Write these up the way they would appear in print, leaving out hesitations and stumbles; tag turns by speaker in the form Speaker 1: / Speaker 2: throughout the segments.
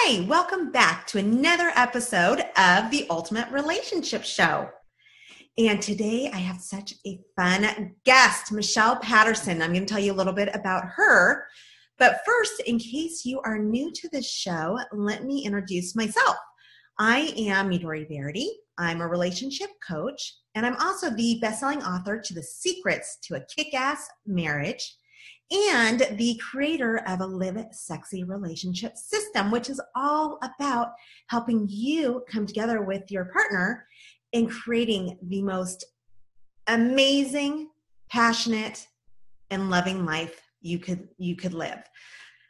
Speaker 1: Hi, welcome back to another episode of the Ultimate Relationship Show. And today I have such a fun guest, Michelle Patterson. I'm going to tell you a little bit about her. But first, in case you are new to this show, let me introduce myself. I am Midori. I'm a relationship coach, and I'm also the best-selling author to The Secrets to a Kick-Ass Marriage and the creator of a Live Sexy Relationship System, which is all about helping you come together with your partner and creating the most amazing, passionate, and loving life you could live.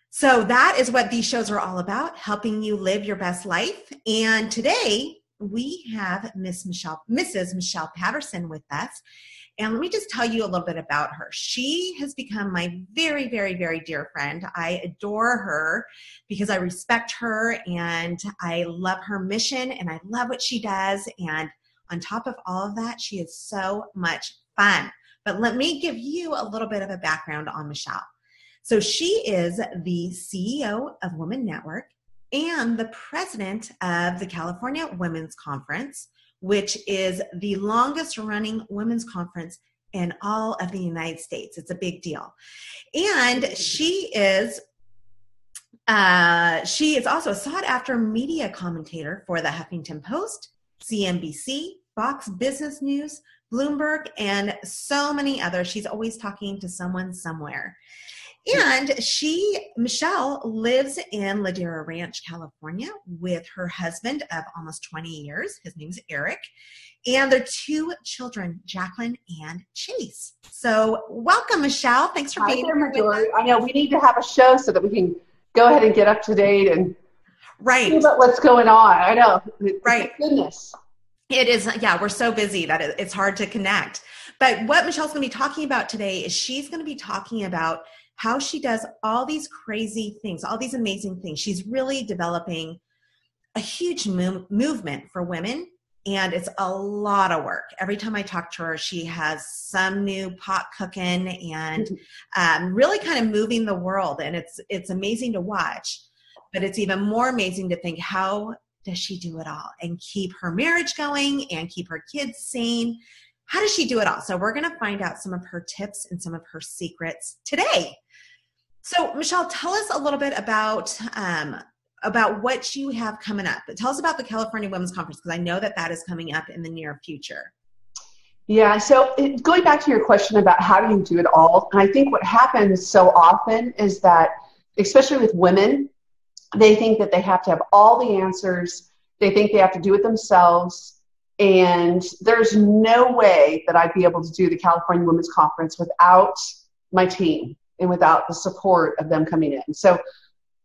Speaker 1: So that is what these shows are all about, helping you live your best life. And today we have Mrs. Michelle Patterson with us. And let me just tell you a little bit about her. She has become my very, very, very dear friend. I adore her because I respect her and I love her mission and I love what she does. And on top of all of that, she is so much fun. But let me give you a little bit of a background on Michelle. So she is the CEO of Women Network and the president of the California Women's Conference, which is the longest running women's conference in all of the United States. It's a big deal. And she is also a sought after media commentator for the Huffington Post, CNBC, Fox Business News, Bloomberg, and so many others. She's always talking to someone somewhere. And Michelle lives in Ladera Ranch, California with her husband of almost 20 years. His name's Eric. And their two children, Jacqueline and Chase. So welcome, Michelle. Thanks for being here with us.
Speaker 2: I know we need to have a show so that we can go ahead and get up to date and see what's going on. I know.
Speaker 1: Right.
Speaker 2: Goodness.
Speaker 1: It is. Yeah, we're so busy that it's hard to connect. But what Michelle's going to be talking about today is she's going to be talking about how she does all these crazy things, all these amazing things. She's really developing a huge movement for women, and it's a lot of work. Every time I talk to her, she has some new pot cooking and really kind of moving the world, and it's amazing to watch. But it's even more amazing to think, how does she do it all and keep her marriage going and keep her kids sane? How does she do it all? So we're going to find out some of her tips and some of her secrets today. So Michelle, tell us a little bit about what you have coming up. Tell us about the California Women's Conference, because I know that is coming up in the near future.
Speaker 2: Yeah, so going back to your question about how do you do it all, and I think what happens so often is that, especially with women, they think that they have to have all the answers. They think they have to do it themselves. And there's no way that I'd be able to do the California Women's Conference without my team and without the support of them coming in. So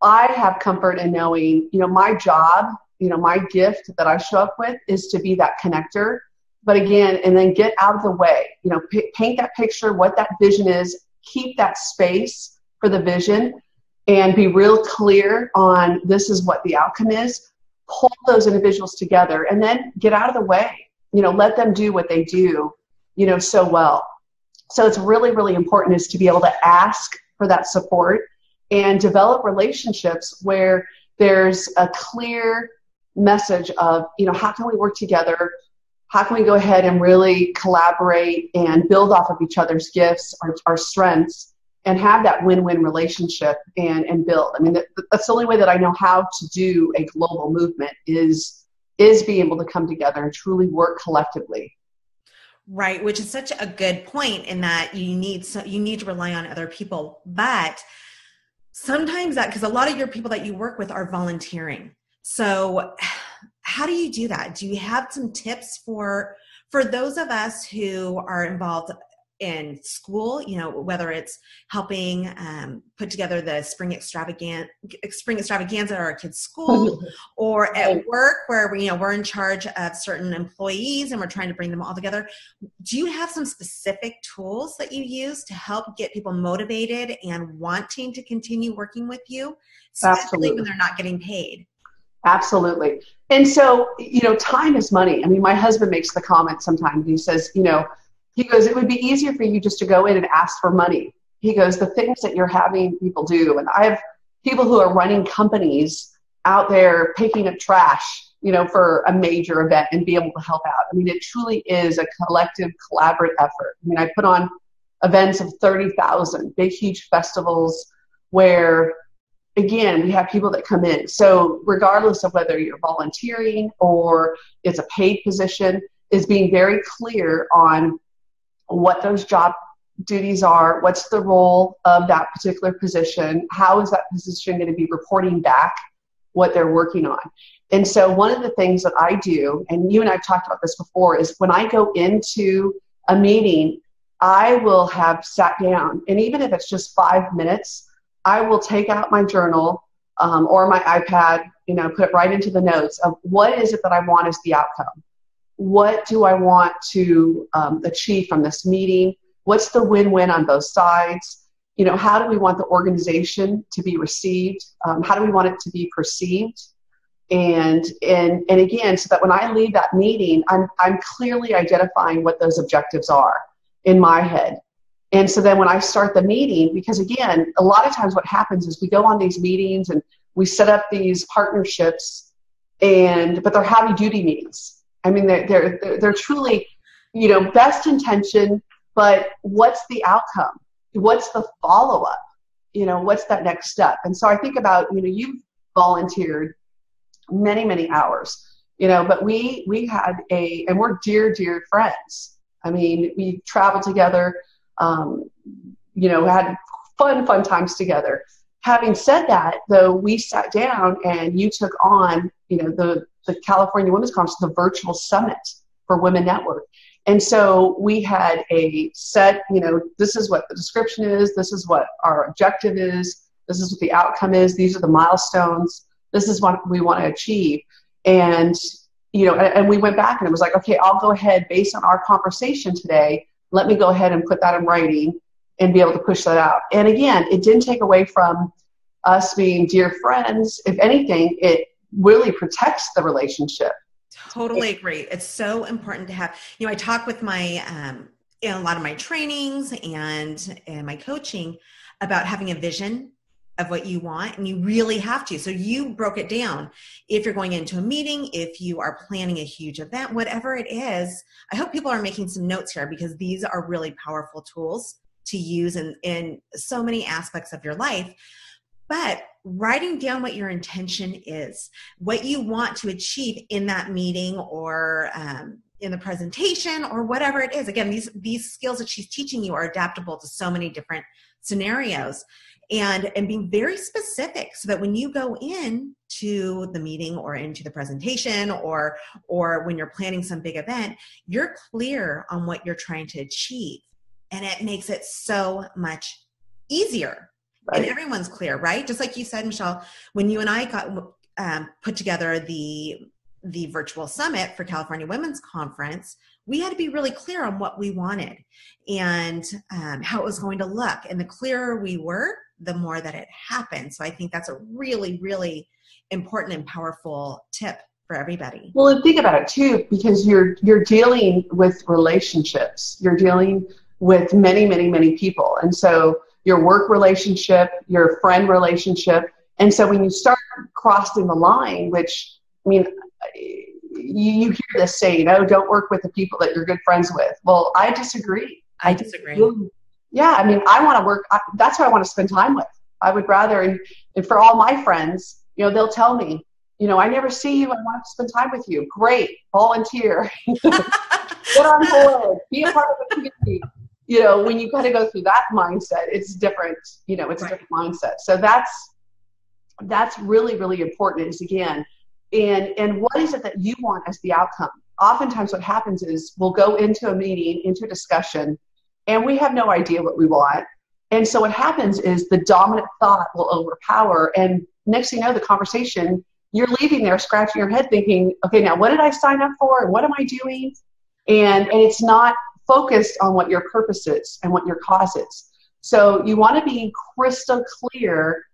Speaker 2: I have comfort in knowing, my job, my gift that I show up with is to be that connector. But again, and then get out of the way, paint that picture, what that vision is, keep that space for the vision, and be real clear on this is what the outcome is. Pull those individuals together and then get out of the way, let them do what they do, so well. So it's really, really important is to be able to ask for that support and develop relationships where there's a clear message of, how can we work together? How can we go ahead and really collaborate and build off of each other's gifts, our strengths, and have that win-win relationship and build. I mean, that's the only way that I know how to do a global movement is be able to come together and truly work collectively.
Speaker 1: Right, which is such a good point in that you need to rely on other people. But sometimes because a lot of your people that you work with are volunteering. So how do you do that? Do you have some tips for those of us who are involved in school, whether it's helping put together the spring extravaganza at our kids' school, or at work where we're in charge of certain employees and we're trying to bring them all together? Do you have some specific tools that you use to help get people motivated and wanting to continue working with you, especially when they're not getting paid?
Speaker 2: Absolutely. And so, time is money. I mean, my husband makes the comment sometimes. He says, he goes, it would be easier for you just to go in and ask for money. He goes, the things that you're having people do, and I have people who are running companies out there picking up trash, for a major event and be able to help out. I mean, it truly is a collective, collaborative effort. I mean, I put on events of 30,000, big, huge festivals where, again, we have people that come in. So regardless of whether you're volunteering or it's a paid position, is being very clear on what those job duties are, what's the role of that particular position, how is that position going to be reporting back what they're working on. And so one of the things that I do, and you and I've talked about this before, is when I go into a meeting, I will have sat down, and even if it's just 5 minutes, I will take out my journal or my iPad, put it right into the notes of what is it that I want as the outcome. What do I want to achieve from this meeting? What's the win-win on both sides? How do we want the organization to be received? How do we want it to be perceived? And again, so that when I leave that meeting, I'm clearly identifying what those objectives are in my head. And so then when I start the meeting, because again, a lot of times what happens is we go on these meetings and we set up these partnerships, but they're heavy duty meetings. I mean, they're truly, best intention, but what's the outcome? What's the follow-up? What's that next step? And so I think about, you've volunteered many, many hours, but we had and we're dear, dear friends. I mean, we traveled together, had fun times together. Having said that, though, we sat down and you took on, the California Women's Conference, the virtual summit for Women Network. And so we had a set, this is what the description is. This is what our objective is. This is what the outcome is. These are the milestones. This is what we want to achieve. And, and we went back and it was like, okay, I'll go ahead based on our conversation today. Let me go ahead and put that in writing and be able to push that out. And again, it didn't take away from us being dear friends. If anything, it really protects the relationship.
Speaker 1: Totally agree. It's so important to have, I talk with my, in a lot of my trainings and my coaching about having a vision of what you want, and you really have to. So you broke it down. If you're going into a meeting, if you are planning a huge event, whatever it is, I hope people are making some notes here because these are really powerful tools to use in so many aspects of your life. But writing down what your intention is, what you want to achieve in that meeting or in the presentation or whatever it is. Again, these skills that she's teaching you are adaptable to so many different scenarios, and being very specific so that when you go in to the meeting or into the presentation or when you're planning some big event, you're clear on what you're trying to achieve. And it makes it so much easier. Right. And everyone's clear, right? Just like you said, Michelle, when you and I got put together the virtual summit for California Women's Conference, we had to be really clear on what we wanted and how it was going to look. And the clearer we were, the more that it happened. So I think that's a really, really important and powerful tip for everybody.
Speaker 2: Well, and think about it too, because you're dealing with relationships. You're dealing with many, many, many people. And so your work relationship, your friend relationship. And so when you start crossing the line, which, I mean, you hear this saying, oh, don't work with the people that you're good friends with. Well, I disagree.
Speaker 1: I disagree.
Speaker 2: Yeah, I mean, I want to work. That's who I want to spend time with. I would rather, and for all my friends, they'll tell me, I never see you. I want to spend time with you. Great. Volunteer. Get on board. Be a part of the community. When you kind of go through that mindset, it's different. It's a different mindset. So that's really, really important is, again, and what is it that you want as the outcome? Oftentimes what happens is we'll go into a meeting, into a discussion, and we have no idea what we want. And so what happens is the dominant thought will overpower. And next thing you know, the conversation, you're leaving there scratching your head thinking, okay, now what did I sign up for? And what am I doing? And it's not focused on what your purpose is and what your cause is. So you want to be crystal clear,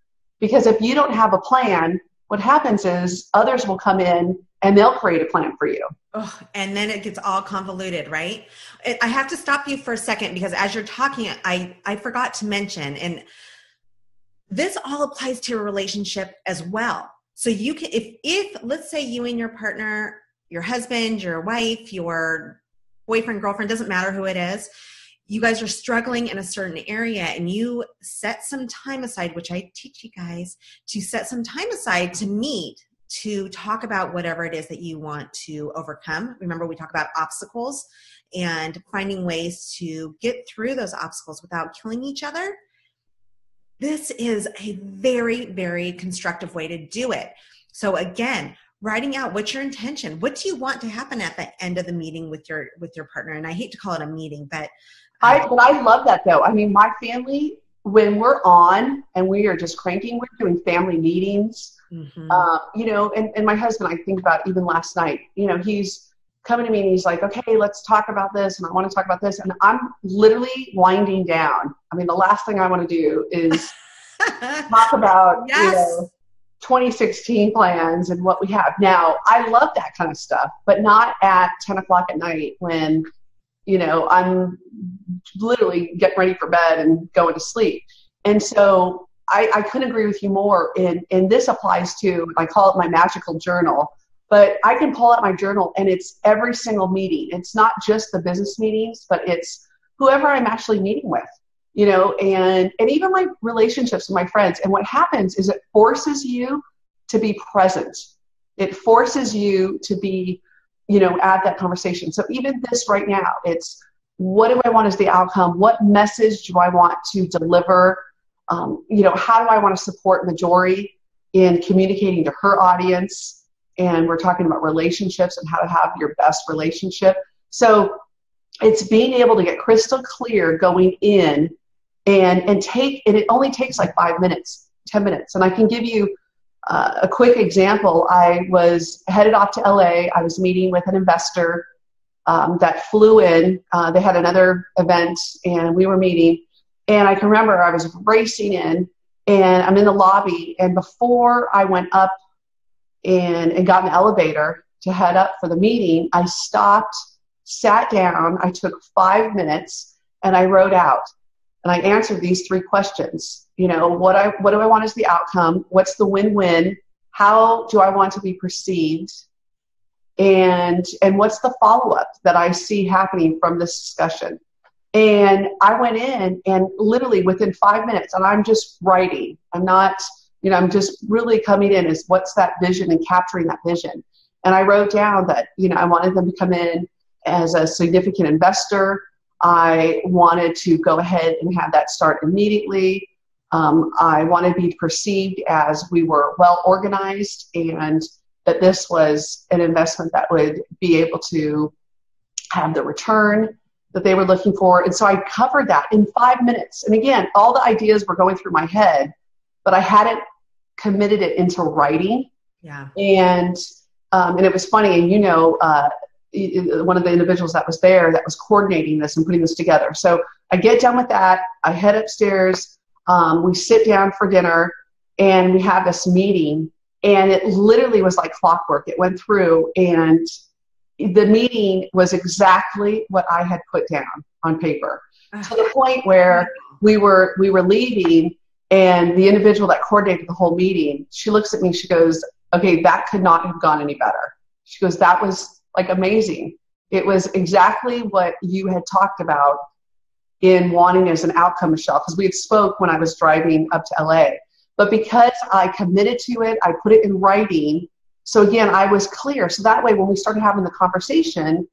Speaker 2: because if you don't have a plan, what happens is others will come in and they'll create a plan for you.
Speaker 1: Oh, and then it gets all convoluted, right? I have to stop you for a second because as you're talking, I forgot to mention, and this all applies to your relationship as well. So you can, if let's say you and your partner, your husband, your wife, your boyfriend, girlfriend, doesn't matter who it is, you guys are struggling in a certain area and you set some time aside, which I teach you guys to set some time aside to meet, to talk about whatever it is that you want to overcome. Remember, we talk about obstacles and finding ways to get through those obstacles without killing each other. This is a very, very constructive way to do it. So again, writing out what's your intention. What do you want to happen at the end of the meeting with your partner? And I hate to call it a meeting, but
Speaker 2: I love that though. I mean, my family, when we're on and we are just cranking, we're doing family meetings. Mm-hmm. And my husband, I think about even last night, he's coming to me and he's like, okay, let's talk about this. And I want to talk about this. And I'm literally winding down. I mean, the last thing I want to do is talk about, 2016 plans and what we have. Now, I love that kind of stuff, but not at 10 o'clock at night when, I'm literally getting ready for bed and going to sleep. And so I couldn't agree with you more. And this applies to, I call it my magical journal, but I can pull out my journal and it's every single meeting. It's not just the business meetings, but it's whoever I'm actually meeting with, and even my relationships with my friends. And what happens is it forces you to be present. It forces you to be, at that conversation. So even this right now, it's what do I want as the outcome? What message do I want to deliver? How do I want to support Midori in communicating to her audience? And we're talking about relationships and how to have your best relationship. So it's being able to get crystal clear going in and it only takes like 5 minutes, 10 minutes. And I can give you a quick example. I was headed off to LA. I was meeting with an investor that flew in. They had another event and we were meeting. And I can remember I was racing in and I'm in the lobby. And before I went up and got in the elevator to head up for the meeting, I stopped, sat down. I took 5 minutes and I wrote out and I answered these 3 questions. What do I want as the outcome? What's the win-win? How do I want to be perceived? And what's the follow-up that I see happening from this discussion? And I went in and literally within 5 minutes, and I'm just writing. I'm not, I'm just really coming in as what's that vision and capturing that vision. And I wrote down that, I wanted them to come in as a significant investor. I wanted to go ahead and have that start immediately. I wanted to be perceived as we were well organized and that this was an investment that would be able to have the return that they were looking for. And so I covered that in 5 minutes. And again, all the ideas were going through my head, but I hadn't committed it into writing.
Speaker 1: Yeah.
Speaker 2: And it was funny. And, one of the individuals that was there that was coordinating this and putting this together. So I get done with that. I head upstairs. We sit down for dinner and we have this meeting and it literally was like clockwork. It went through and the meeting was exactly what I had put down on paper to the point where we were leaving and the individual that coordinated the whole meeting, she looks at me, she goes, okay, that could not have gone any better. She goes, that was like amazing. It was exactly what you had talked about in wanting as an outcome, Michelle, because we had spoke when I was driving up to LA. But because I committed to it, I put it in writing. So again, I was clear. So that way, when we started having the conversation,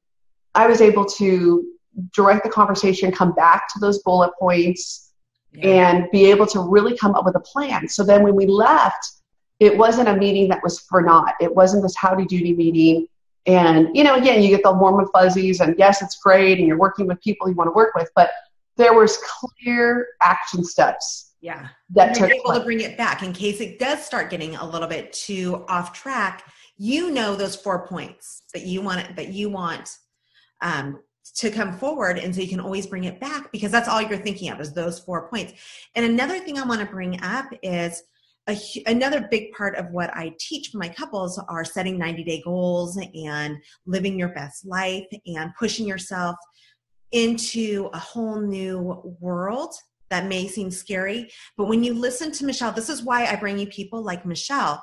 Speaker 2: I was able to direct the conversation, come back to those bullet points, and be able to really come up with a plan. So then when we left, it wasn't a meeting that was for naught. It wasn't this howdy-doody meeting. And, again, you get the warm and fuzzies, and yes, it's great, and you're working with people you want to work with, but there was clear action steps.
Speaker 1: Yeah.
Speaker 2: That
Speaker 1: you're able to bring it back in case it does start getting a little bit too off track. Those 4 points that you want to come forward. And so you can always bring it back because that's all you're thinking of is those 4 points. And another thing I want to bring up is another big part of what I teach for my couples are setting 90-day goals and living your best life and pushing yourself into a whole new world that may seem scary. But when you listen to Michelle, this is why I bring you people like Michelle.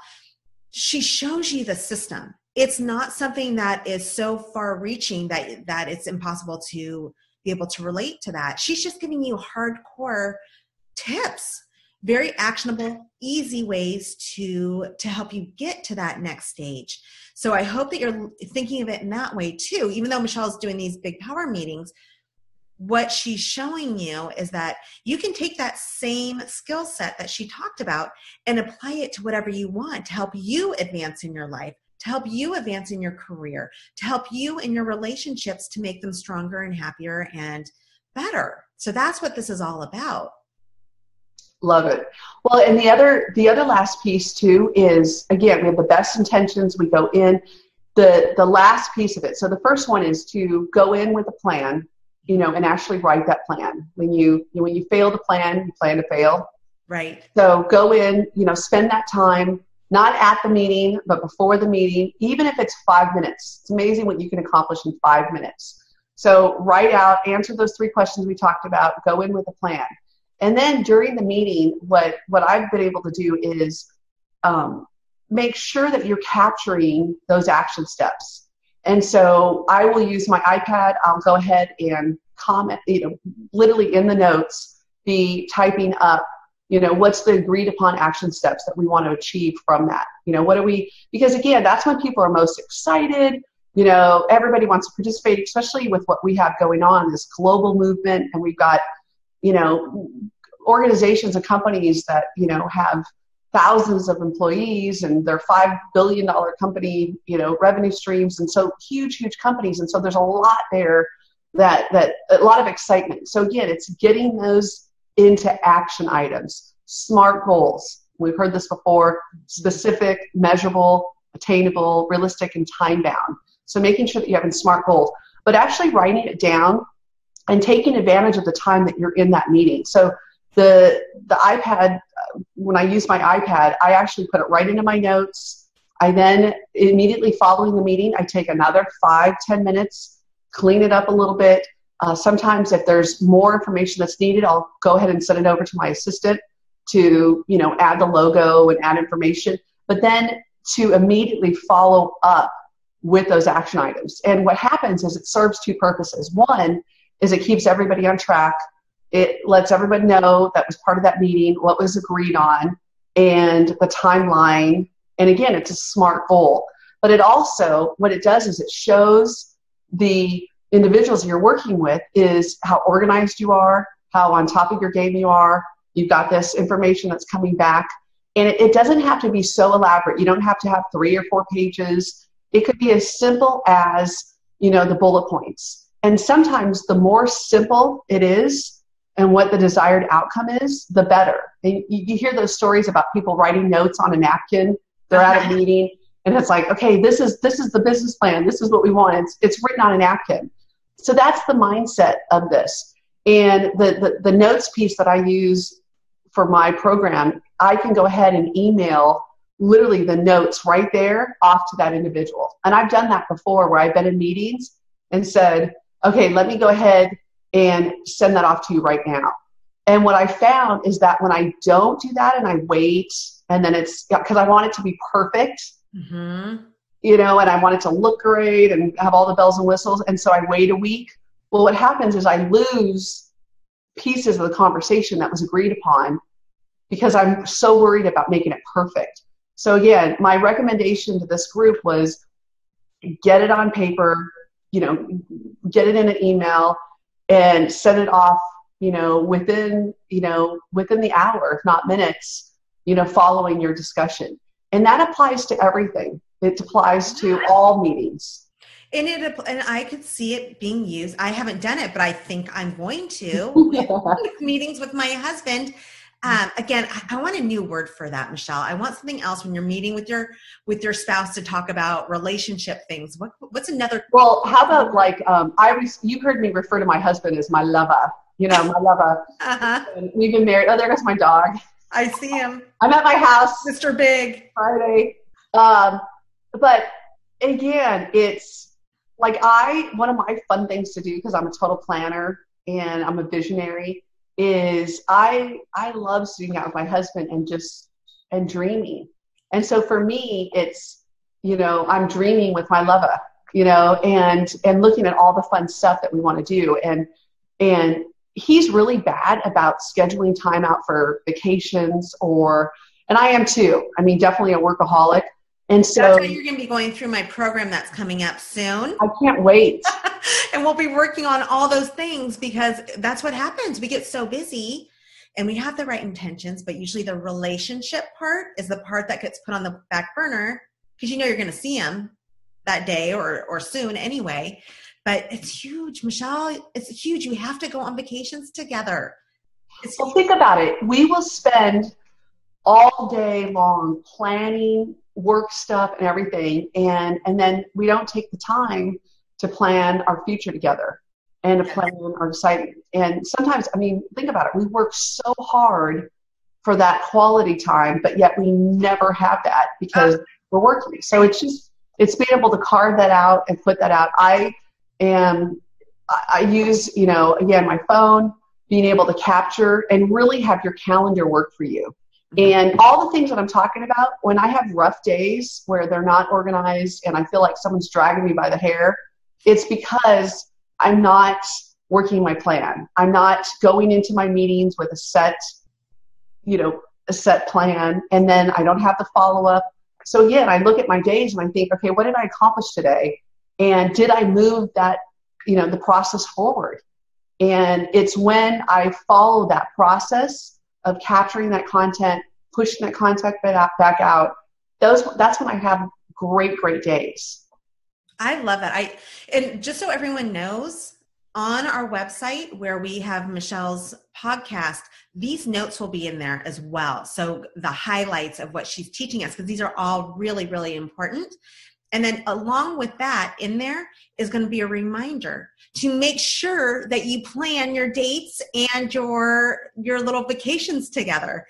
Speaker 1: she shows you the system. It's not something that is so far reaching that it's impossible to be able to relate to that. She's just giving you hardcore tips, very actionable, easy ways to help you get to that next stage. So I hope that you're thinking of it in that way too. Even though Michelle's doing these big power meetings, what she's showing you is that you can take that same skill set that she talked about and apply it to whatever you want to help you advance in your life, to help you advance in your career, to help you in your relationships to make them stronger and happier and better. So that's what this is all about.
Speaker 2: Love it. Well, and the other last piece too is, again, we have the best intentions. We go in the last piece of it. So the first one is to go in with a plan, and actually write that plan. When you fail to plan, you plan to fail.
Speaker 1: Right.
Speaker 2: So go in, spend that time, not at the meeting, but before the meeting, even if it's 5 minutes. It's amazing what you can accomplish in 5 minutes. So write out, answer those 3 questions we talked about, go in with a plan. And then during the meeting, what I've been able to do is make sure that you're capturing those action steps. And so I will use my iPad. I'll go ahead and comment, literally in the notes, be typing up, what's the agreed upon action steps that we want to achieve from that? Because again, that's when people are most excited. Everybody wants to participate, especially with what we have going on, this global movement. And we've got, organizations and companies that, have thousands of employees, and they're $5 billion company, revenue streams. And so huge companies. And so there's a lot there that a lot of excitement. So again, it's getting those into action items, SMART goals. We've heard this before: specific, measurable, attainable, realistic, and time bound. So making sure that you have SMART goals, but actually writing it down and taking advantage of the time that you're in that meeting. So the iPad, when I use my iPad, I actually put it right into my notes. I then, immediately following the meeting, I take another 5-10 minutes, clean it up a little bit. Sometimes if there's more information that's needed, I'll go ahead and send it over to my assistant to, add the logo and add information, but then to immediately follow up with those action items. And what happens is it serves 2 purposes. One is it keeps everybody on track. It lets everybody know that was part of that meeting, what was agreed on, and the timeline. And again, it's a SMART goal. But it also, what it does is it shows the individuals you're working with is how organized you are, how on top of your game you are. You've got this information that's coming back. And it doesn't have to be so elaborate. You don't have to have 3 or 4 pages. It could be as simple as, the bullet points. And sometimes the more simple it is and what the desired outcome is, the better. And you hear those stories about people writing notes on a napkin. They're at a meeting, and it's like, okay, this is the business plan. This is what we want. It's written on a napkin. So that's the mindset of this. And the notes piece that I use for my program, I can go ahead and email literally the notes right there off to that individual. And I've done that before, where I've been in meetings and said, okay, let me go ahead and send that off to you right now. And what I found is that when I don't do that and I wait, and then it's because I want it to be perfect, and I want it to look great and have all the bells and whistles. And so I wait a week. Well, what happens is I lose pieces of the conversation that was agreed upon because I'm so worried about making it perfect. So again, my recommendation to this group was get it on paper, get it in an email and send it off, within the hour, if not minutes, following your discussion. And that applies to everything. It applies to all meetings.
Speaker 1: And I could see it being used. I haven't done it, but I think I'm going to with meetings with my husband. Again, I want a new word for that, Michelle. I want something else when you're meeting with your spouse to talk about relationship things. What's another?
Speaker 2: Well, how about you heard me refer to my husband as my lover. My lover. And we've been married. Oh, there goes my dog.
Speaker 1: I see him.
Speaker 2: I'm at my house,
Speaker 1: Mr. Big.
Speaker 2: Friday. But again, it's like one of my fun things to do, because I'm a total planner and I'm a visionary, is I love sitting out with my husband and dreaming. And so for me, it's, I'm dreaming with my lover, and looking at all the fun stuff that we want to do. And he's really bad about scheduling time out for vacations and I am too. I mean, definitely a workaholic. And so
Speaker 1: that's why you're going to be going through my program that's coming up soon.
Speaker 2: I can't wait.
Speaker 1: And we'll be working on all those things because that's what happens. We get so busy and we have the right intentions, but usually the relationship part is the part that gets put on the back burner because you're going to see him that day or soon anyway. But it's huge, Michelle. It's huge. We have to go on vacations together.
Speaker 2: Well, think about it. We will spend all day long planning work stuff and everything, and then we don't take the time to plan our future together and to plan our excitement. And sometimes, I mean, think about it. We work so hard for that quality time, but yet we never have that because we're working. So it's being able to carve that out and put that out. I use, again, my phone, being able to capture and really have your calendar work for you. And all the things that I'm talking about, when I have rough days where they're not organized and I feel like someone's dragging me by the hair, it's because I'm not working my plan. I'm not going into my meetings with a set plan, and then I don't have the follow-up. So again, I look at my days and I think, okay, what did I accomplish today? And did I move that, the process forward? And it's when I follow that process of capturing that content, pushing that content back out, that's when I have great, great days.
Speaker 1: I love that. And just so everyone knows, on our website where we have Michelle's podcast, these notes will be in there as well. So the highlights of what she's teaching us, because these are all really, really important. And then along with that in there is going to be a reminder to make sure that you plan your dates and your little vacations together.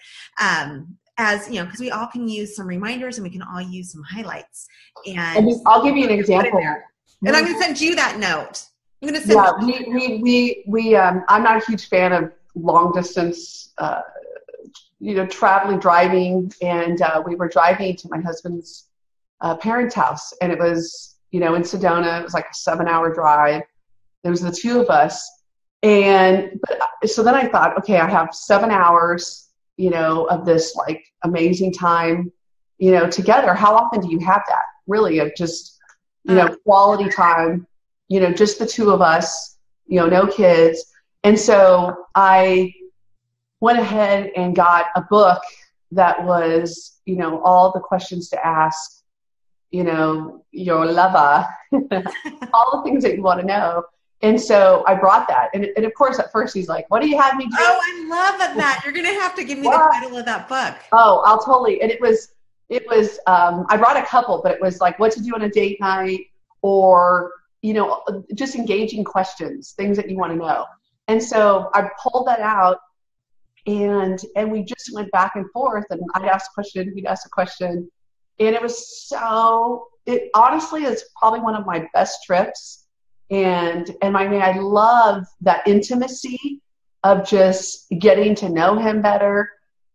Speaker 1: Because we all can use some reminders and we can all use some highlights. And
Speaker 2: I'll give you an example.
Speaker 1: And I'm going to send you that note. I'm going to send
Speaker 2: I'm not a huge fan of long distance, driving. And we were driving to my husband's parents' house, and it was, in Sedona. It was like a 7-hour drive. There was the two of us. So then I thought, okay, I have 7 hours, of this like amazing time, together. How often do you have that really of just, quality time, just the two of us, no kids. And so I went ahead and got a book that was, all the questions to ask, your lover, all the things that you want to know. And so I brought that. And of course, at first he's like, what do you have me do?
Speaker 1: Oh, I love that. You're going to have to give me the title of that book.
Speaker 2: Oh, I'll totally. And it was, I brought a couple, but it was like what to do on a date night or, just engaging questions, things that you want to know. And so I pulled that out and we just went back and forth, and I'd ask a question, he'd ask a question. And it was honestly, it's probably one of my best trips. And I love that intimacy of just getting to know him better.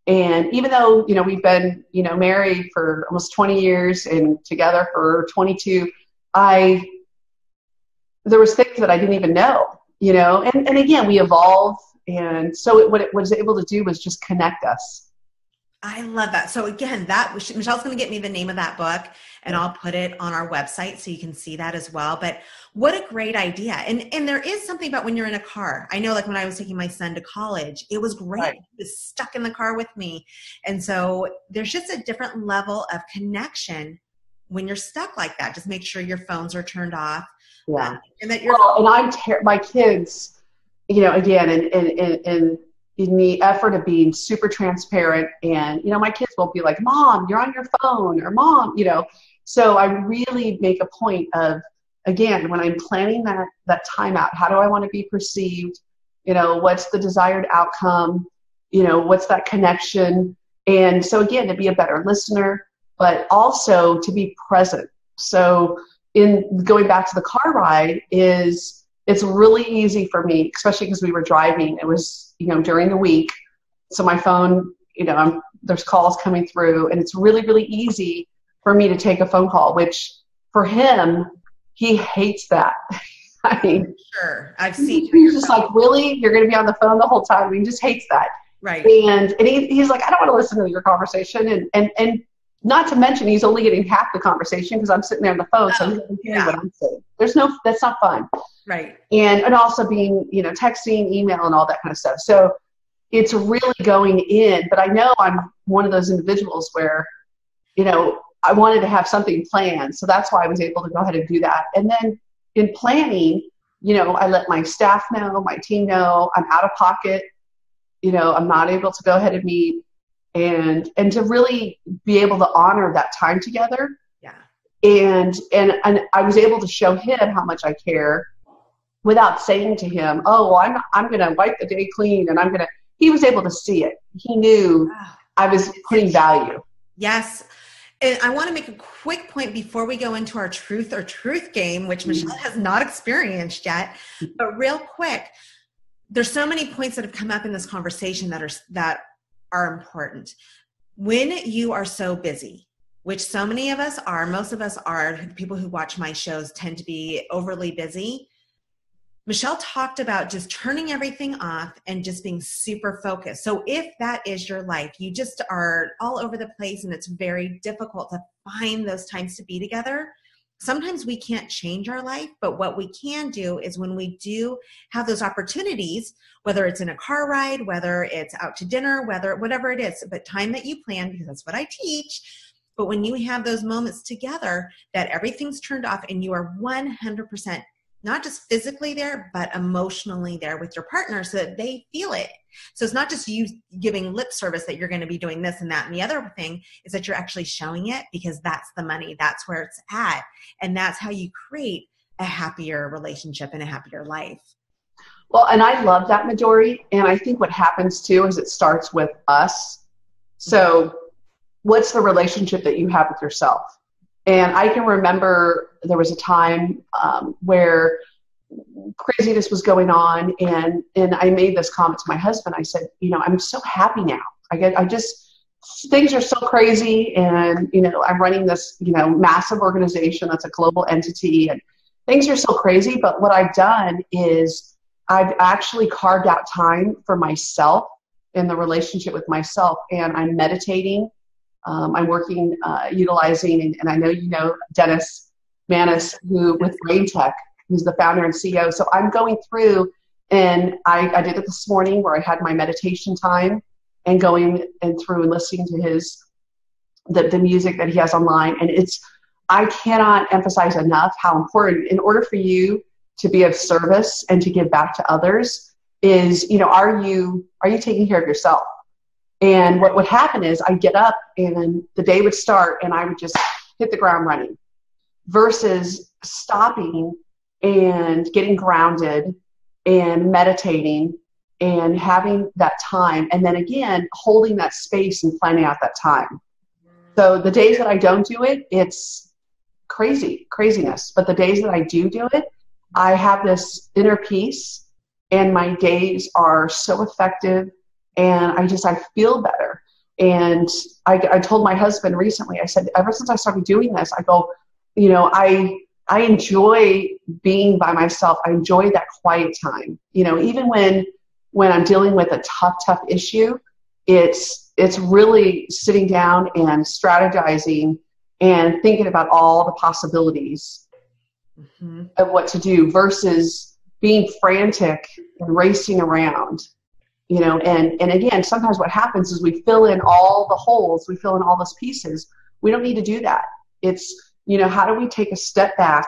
Speaker 2: And even though, we've been, married for almost 20 years and together for 22, there was things that I didn't even know, and again, we evolve. And so what it was able to do was just connect us.
Speaker 1: I love that. So again, Michelle's going to get me the name of that book, and I'll put it on our website so you can see that as well. But what a great idea. And there is something about when you're in a car. I know, like when I was taking my son to college, it was great. Right. He was stuck in the car with me. And so there's just a different level of connection when you're stuck like that. Just make sure your phones are turned off.
Speaker 2: Yeah.
Speaker 1: And that you're
Speaker 2: my kids, again, and in the effort of being super transparent, and my kids won't be like, Mom, you're on your phone, or Mom, so I really make a point of, again, when I'm planning that time out, how do I want to be perceived, what's the desired outcome, what's that connection. And so again, to be a better listener, but also to be present. So in going back to the car ride, it's really easy for me, especially because we were driving. It was, during the week. So my phone, I'm there's calls coming through, and it's really, really easy for me to take a phone call, which for him, he hates that. I mean,
Speaker 1: sure. I've seen.
Speaker 2: He's just like, really? You're going to be on the phone the whole time? I mean, he just hates that.
Speaker 1: Right.
Speaker 2: And he's like, I don't want to listen to your conversation. And not to mention, he's only getting half the conversation because I'm sitting there on the phone, so he doesn't hear what I'm saying. That's not fun.
Speaker 1: Right.
Speaker 2: And also being, texting, email, and all that kind of stuff. So it's really going in. But I know I'm one of those individuals where, I wanted to have something planned. So that's why I was able to go ahead and do that. And then in planning, I let my staff know, my team know I'm out of pocket. I'm not able to go ahead and meet, and to really be able to honor that time together.
Speaker 1: Yeah.
Speaker 2: And I was able to show him how much I care without saying to him, oh, well, I'm going to wipe the day clean, and he was able to see it. He knew I was putting value.
Speaker 1: Yes. And I want to make a quick point before we go into our truth or truth game, which Michelle has not experienced yet, but real quick, there's so many points that have come up in this conversation that are important. When you are so busy, which so many of us are, most of us are, people who watch my shows tend to be overly busy. Michelle talked about just turning everything off and just being super focused. So if that is your life, you just are all over the place and it's very difficult to find those times to be together. Sometimes we can't change our life, but what we can do is when we do have those opportunities, whether it's in a car ride, whether it's out to dinner, whatever it is, but time that you plan, because that's what I teach. But when you have those moments together that everything's turned off and you are 100% not just physically there, but emotionally there with your partner so that they feel it. So it's not just you giving lip service that you're going to be doing this and that. And the other thing is that you're actually showing it, because that's the money. That's where it's at. And that's how you create a happier relationship and a happier life.
Speaker 2: Well, and I love that, Midori. And I think what happens too is it starts with us. So what's the relationship that you have with yourself? And I can remember there was a time where craziness was going on, and I made this comment to my husband. I said, I'm so happy now. Things are so crazy, and I'm running this massive organization that's a global entity, and things are so crazy. But what I've done is I've actually carved out time for myself in the relationship with myself, and I'm meditating. I'm working, utilizing, and I know Dennis Manis, with Brain Tech, who's the founder and CEO. So I'm going through, and I did it this morning where I had my meditation time and going and through and listening to the music that he has online. And I cannot emphasize enough how important, in order for you to be of service and to give back to others, is, are you taking care of yourself? And what would happen is I'd get up and the day would start and I would just hit the ground running, versus stopping and getting grounded and meditating and having that time. And then again, holding that space and planning out that time. So the days that I don't do it, it's craziness. But the days that I do it, I have this inner peace, and my days are so effective. And I feel better. And I told my husband recently, I said, ever since I started doing this, I go, I enjoy being by myself. I enjoy that quiet time. Even when I'm dealing with a tough issue, it's really sitting down and strategizing and thinking about all the possibilities of what to do, versus being frantic and racing around. And again, sometimes what happens is we fill in all the holes, we fill in all those pieces. We don't need to do that. It's, how do we take a step back?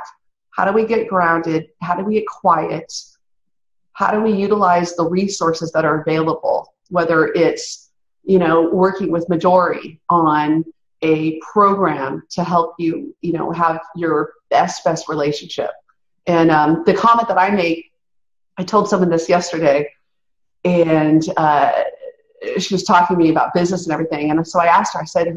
Speaker 2: How do we get grounded? How do we get quiet? How do we utilize the resources that are available? Whether it's, working with Midori on a program to help you, have your best relationship. And the comment that I make, I told someone this yesterday, and she was talking to me about business and everything. And so I asked her, I said,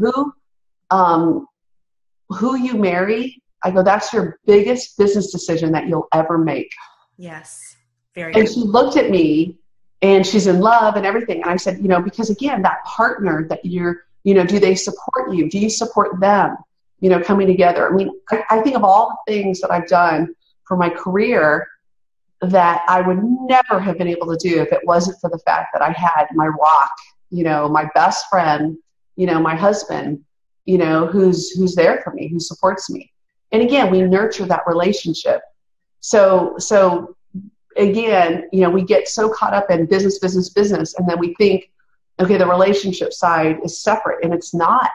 Speaker 2: who you marry, I go, that's your biggest business decision that you'll ever make.
Speaker 1: Yes. Very
Speaker 2: And
Speaker 1: good.
Speaker 2: she looked at me and she's in love and everything. And I said, because again, that partner that do they support you? Do you support them? Coming together. I mean, I think of all the things that I've done for my career that I would never have been able to do if it wasn't for the fact that I had my rock, my best friend, my husband, who's there for me, who supports me. And again, we nurture that relationship. So again, we get so caught up in business, and then we think, okay, the relationship side is separate, and it's not.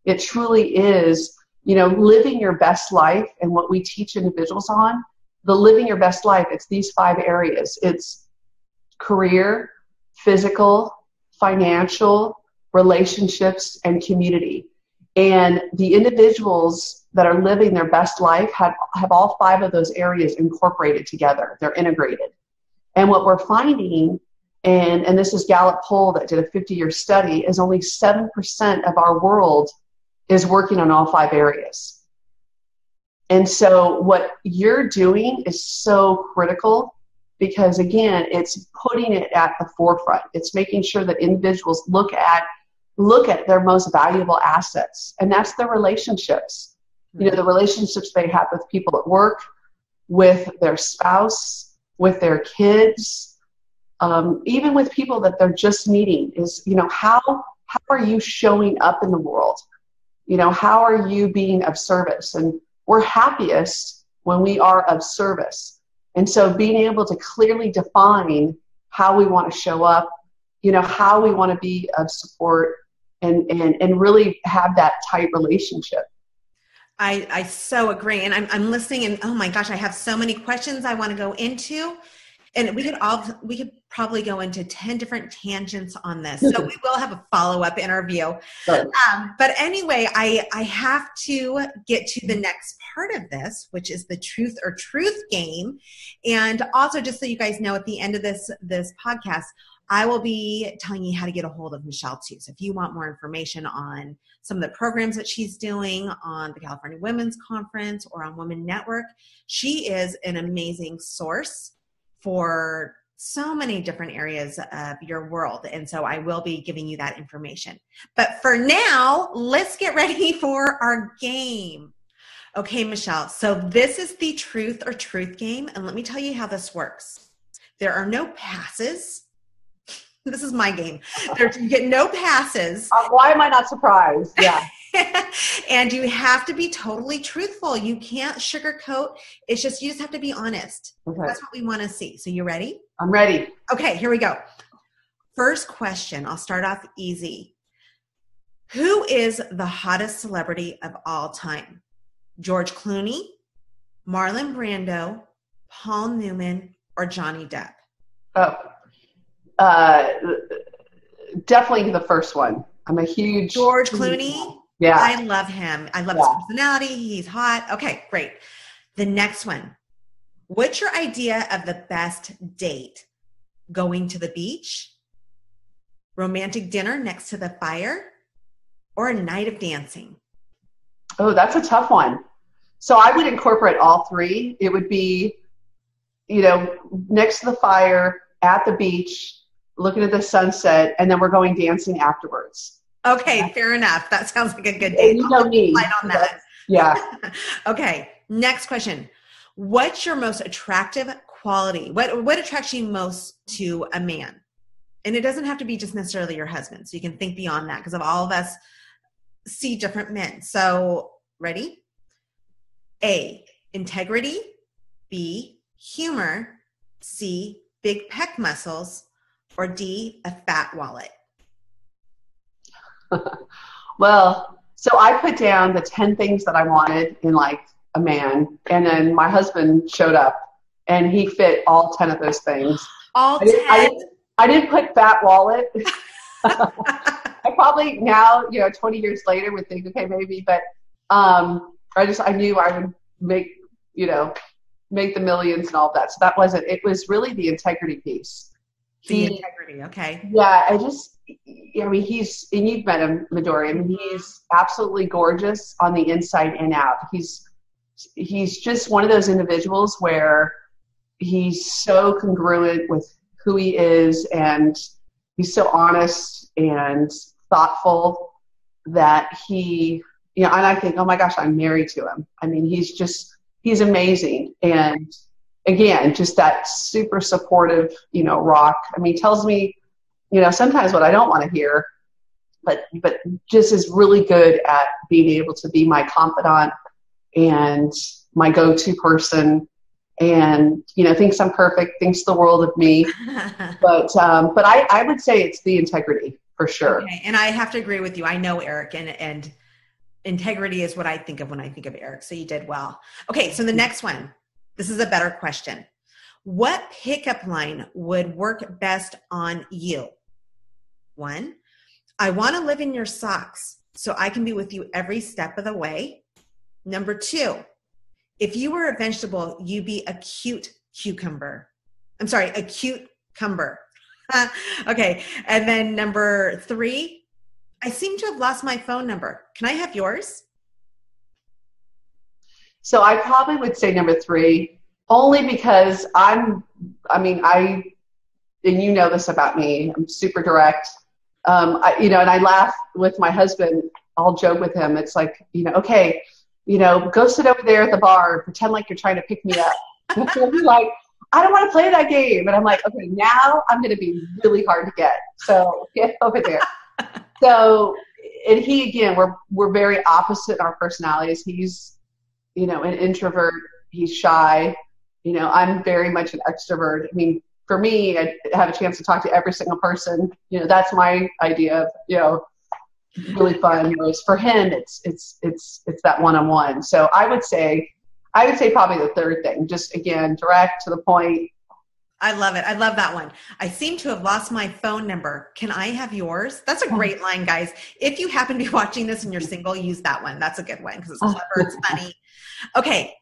Speaker 2: It truly is, living your best life. And what we teach individuals on, the living your best life, it's these 5 areas. It's career, physical, financial, relationships, and community. And the individuals that are living their best life have all 5 of those areas incorporated together. They're integrated. And what we're finding, and this is Gallup poll that did a 50-year study, is only 7% of our world is working on all 5 areas. And so what you're doing is so critical because, again, it's putting it at the forefront. It's making sure that individuals look at their most valuable assets, and that's their relationships. The relationships they have with people at work, with their spouse, with their kids, even with people that they're just meeting is, how are you showing up in the world? How are you being of service? And we're happiest when we are of service. And so being able to clearly define how we want to show up, how we want to be of support and really have that tight relationship.
Speaker 1: I so agree. And I'm listening and oh my gosh, I have so many questions I want to go into. And we could probably go into 10 different tangents on this. So we will have a follow-up interview.
Speaker 2: Right.
Speaker 1: But anyway, I have to get to the next part of this, which is the truth or truth game. And also just so you guys know, at the end of this podcast, I will be telling you how to get a hold of Michelle too. So if you want more information on some of the programs that she's doing on the California Women's Conference or on Women Network, she is an amazing source for so many different areas of your world. And so I will be giving you that information. But for now, let's get ready for our game. Okay, Michelle. So this is the truth or truth game. And let me tell you how this works. There are no passes. This is my game. You get no passes.
Speaker 2: Why am I not surprised? Yeah.
Speaker 1: And you have to be totally truthful. You can't sugarcoat. You just have to be honest. Okay. That's what we want to see. So you ready?
Speaker 2: I'm ready.
Speaker 1: Okay, here we go. First question. I'll start off easy. Who is the hottest celebrity of all time? George Clooney, Marlon Brando, Paul Newman, or Johnny Depp?
Speaker 2: Definitely the first one. I'm a huge
Speaker 1: George Clooney.
Speaker 2: Yeah.
Speaker 1: I love him. I love his personality. He's hot. Okay, great. The next one. What's your idea of the best date? Going to the beach, romantic dinner next to the fire, or a night of dancing?
Speaker 2: Oh, that's a tough one. So I would incorporate all 3. It would be, next to the fire, at the beach, looking at the sunset, and then we're going dancing afterwards.
Speaker 1: Okay, fair enough. That sounds like a good date.
Speaker 2: You know me.
Speaker 1: Light on that.
Speaker 2: Yeah.
Speaker 1: Okay, next question. What's your most attractive quality? What attracts you most to a man? And it doesn't have to be just necessarily your husband. So you can think beyond that because of all of us see different men. So ready? A, integrity. B, humor. C, big pec muscles. Or D, a fat wallet.
Speaker 2: Well, so I put down the 10 things that I wanted in like a man, and then my husband showed up and he fit all 10 of those things.
Speaker 1: All 10?
Speaker 2: I didn't put fat wallet. I probably now, 20 years later would think, okay, maybe, but I knew I would make the millions and all of that. So that wasn't, it was really the integrity piece.
Speaker 1: The integrity, okay.
Speaker 2: Yeah, he's, and you've met him, Midori. He's absolutely gorgeous on the inside and out. He's just one of those individuals where he's so congruent with who he is, and he's so honest and thoughtful that he, and I think, oh my gosh, I'm married to him. I mean, he's amazing. And again, just that super supportive, rock. I mean, tells me, sometimes what I don't want to hear, but just is really good at being able to be my confidant and my go-to person, and thinks I'm perfect, thinks the world of me. but I would say it's the integrity for sure.
Speaker 1: Okay. And I have to agree with you. I know Eric, and integrity is what I think of when I think of Eric. So you did well. Okay. So the next one, this is a better question. What pickup line would work best on you? 1, I want to live in your socks so I can be with you every step of the way. Number 2, if you were a vegetable, you'd be a cute cucumber. I'm sorry, a cute cumber. Okay. And then number 3, I seem to have lost my phone number. Can I have yours?
Speaker 2: So I probably would say number 3, only because and you know this about me, I'm super direct. And I laugh with my husband. I'll joke with him. It's like, okay, go sit over there at the bar and pretend like you're trying to pick me up. And he's like, I don't want to play that game. And I'm like, okay, now I'm going to be really hard to get. So get over there. So, and he, again, we're very opposite in our personalities. He's, an introvert. He's shy. I'm very much an extrovert. I mean, for me, I have a chance to talk to every single person. That's my idea of, really fun. Whereas for him, it's that one-on-one. So I would say probably the third thing, just again, direct to the point.
Speaker 1: I love it. I love that one. I seem to have lost my phone number. Can I have yours? That's a great line, guys. If you happen to be watching this and you're single, use that one. That's a good one because it's clever. It's funny. Okay.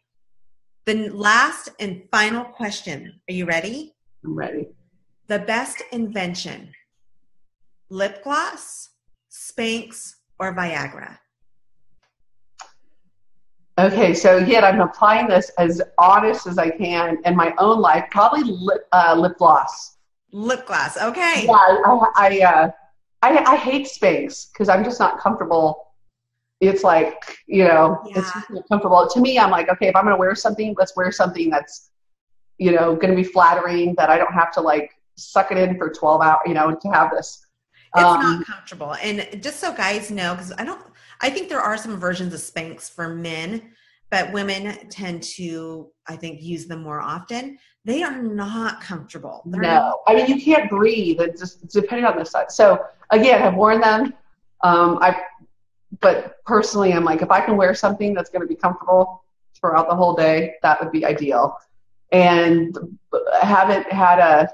Speaker 1: The last and final question. Are you ready?
Speaker 2: I'm ready.
Speaker 1: The best invention, lip gloss, Spanx, or Viagra?
Speaker 2: Okay, so again, I'm applying this as honest as I can in my own life. Probably lip gloss.
Speaker 1: Lip gloss. Okay.
Speaker 2: Yeah, I hate Spanx because I'm just not comfortable. It's like, it's just not comfortable. To me, I'm like, okay, if I'm going to wear something, let's wear something that's, going to be flattering, that I don't have to like suck it in for 12 hours, to have this.
Speaker 1: It's not comfortable. And just so guys know, because I think there are some versions of Spanx for men, but women tend to, I think, use them more often. They are not comfortable.
Speaker 2: I mean, you can't breathe. It's just depending on the size. So again, I've worn them. But personally, I'm like, if I can wear something that's going to be comfortable throughout the whole day, that would be ideal. And I haven't had a,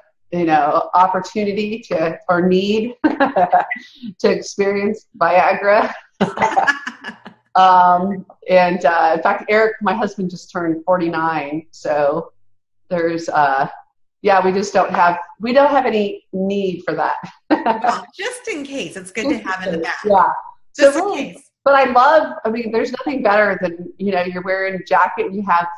Speaker 2: opportunity or need to experience Viagra. In fact, Eric, my husband, just turned 49. So there's, we just don't have any need for that.
Speaker 1: Well, just in case, it's good to have in the back.
Speaker 2: Yeah.
Speaker 1: Just
Speaker 2: so
Speaker 1: in case.
Speaker 2: But there's nothing better than, you're wearing a jacket and you have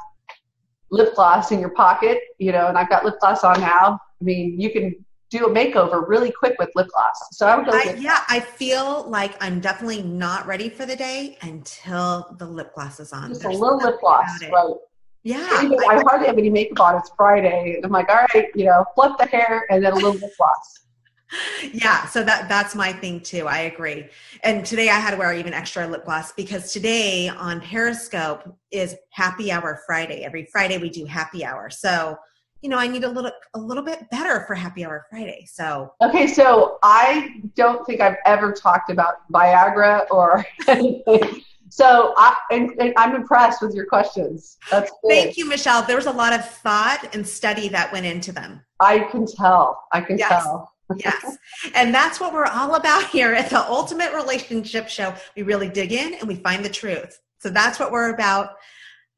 Speaker 2: lip gloss in your pocket, and I've got lip gloss on now. I mean, you can do a makeover really quick with lip gloss. So I would go
Speaker 1: I feel like I'm definitely not ready for the day until the lip gloss is on.
Speaker 2: Just a little lip gloss, right?
Speaker 1: Yeah.
Speaker 2: I hardly have any makeup on. It's Friday. And I'm like, all right, fluff the hair and then a little lip gloss.
Speaker 1: Yeah, so that's my thing too. I agree. And today I had to wear even extra lip gloss because today on Periscope is Happy Hour Friday. Every Friday we do happy hour. So, I need a little bit better for Happy Hour Friday. So
Speaker 2: okay, so I don't think I've ever talked about Viagra or anything. So I'm impressed with your questions. That's good.
Speaker 1: Thank you, Michelle. There was a lot of thought and study that went into them.
Speaker 2: I can tell. Tell.
Speaker 1: Yes. And that's what we're all about here at the Ultimate Relationship Show. We really dig in and we find the truth. So that's what we're about.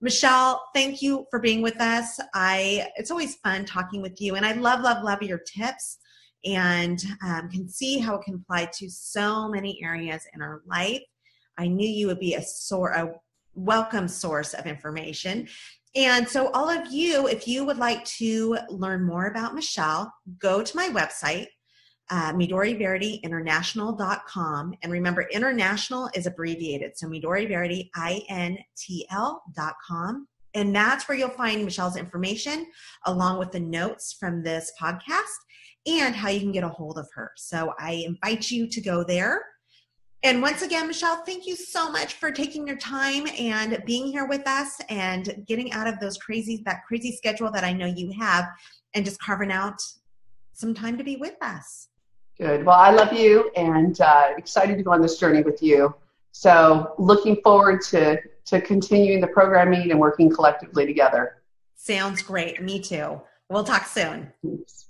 Speaker 1: Michelle, thank you for being with us. It's always fun talking with you. And I love your tips and can see how it can apply to so many areas in our life. I knew you would be a welcome source of information. And so all of you, if you would like to learn more about Michelle, go to my website, MidoriVerityInternational.com. And remember, international is abbreviated. So MidoriVerityINTL.com. And that's where you'll find Michelle's information along with the notes from this podcast and how you can get a hold of her. So I invite you to go there. And once again, Michelle, thank you so much for taking your time and being here with us and getting out of that crazy schedule that I know you have and just carving out some time to be with us.
Speaker 2: Good. Well, I love you and excited to go on this journey with you. So looking forward to continuing the programming and working collectively together.
Speaker 1: Sounds great. Me too. We'll talk soon.
Speaker 2: Thanks.